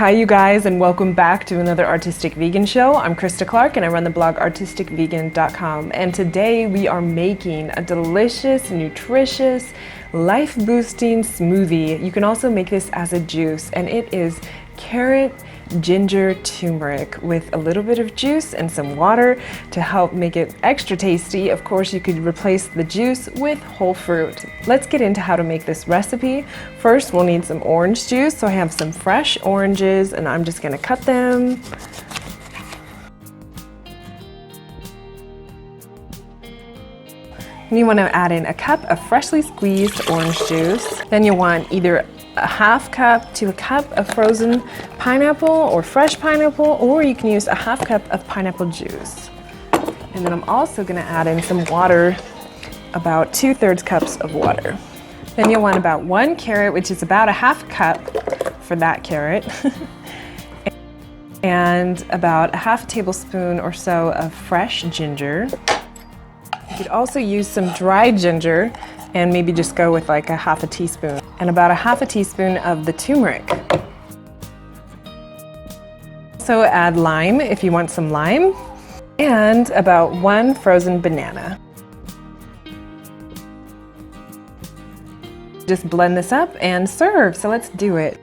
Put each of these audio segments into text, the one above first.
Hi you guys, and welcome back to another Artistic Vegan show. I'm Christa Clark and I run the blog artisticvegan.com, and today we are making a delicious, nutritious, life-boosting smoothie. You can also make this as a juice, and it is carrot ginger turmeric with a little bit of juice and some water to help make it extra tasty. Of course, you could replace the juice with whole fruit. Let's get into how to make this recipe. First, we'll need some orange juice. So I have some fresh oranges and I'm just gonna cut them. And you want to add in a cup of freshly squeezed orange juice. Then you want either a half cup to a cup of frozen pineapple or fresh pineapple, or you can use a half cup of pineapple juice. And then I'm also going to add in some water, about 2/3 cups of water. Then you'll want about 1 carrot, which is about a half cup for that carrot, and about a half tablespoon or so of fresh ginger. You could also use some dried ginger and maybe just go with like a half a teaspoon, and about a half a teaspoon of the turmeric. So add lime if you want some lime, and about 1 frozen banana. Just blend this up and serve, so let's do it.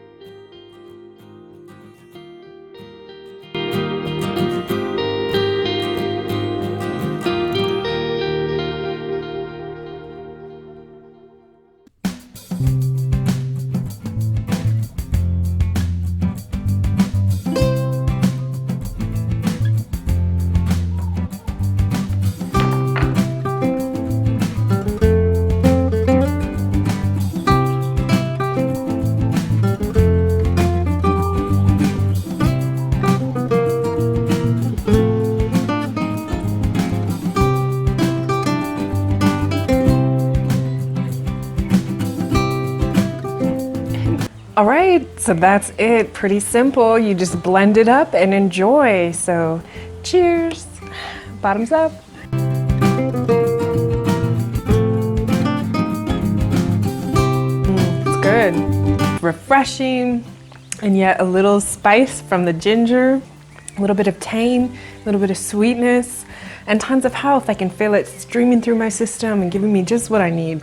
All right, so that's it. Pretty simple. You just blend it up and enjoy. So cheers, bottoms up. It's good, refreshing, and yet a little spice from the ginger, a little bit of tang, a little bit of sweetness, and tons of health. I can feel it streaming through my system and giving me just what I need.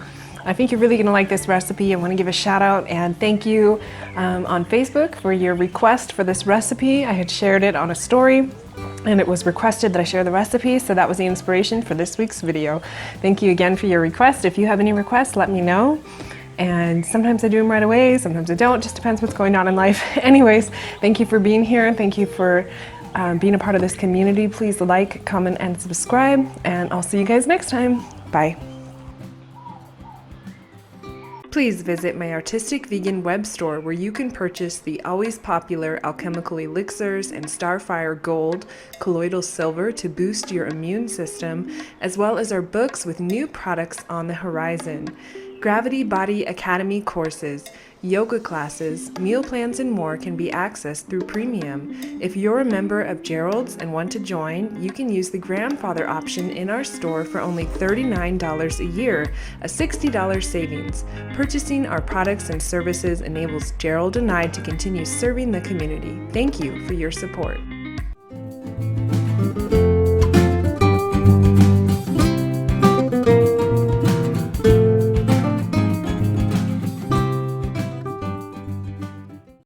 I think you're really gonna like this recipe. I wanna give a shout out and thank you on Facebook for your request for this recipe. I had shared it on a story and it was requested that I share the recipe, so that was the inspiration for this week's video. Thank you again for your request. If you have any requests, let me know. And sometimes I do them right away, sometimes I don't, just depends what's going on in life. Anyways, thank you for being here. Thank you for being a part of this community. Please like, comment, and subscribe, and I'll see you guys next time. Bye. Please visit my Artistic Vegan web store, where you can purchase the always popular alchemical elixirs and Starfire Gold, colloidal silver to boost your immune system, as well as our books with new products on the horizon. Gravity Body Academy courses, yoga classes, meal plans, and more can be accessed through Premium. If you're a member of Gerald's and want to join, you can use the grandfather option in our store for only $39 a year, a $60 savings. Purchasing our products and services enables Gerald and I to continue serving the community. Thank you for your support.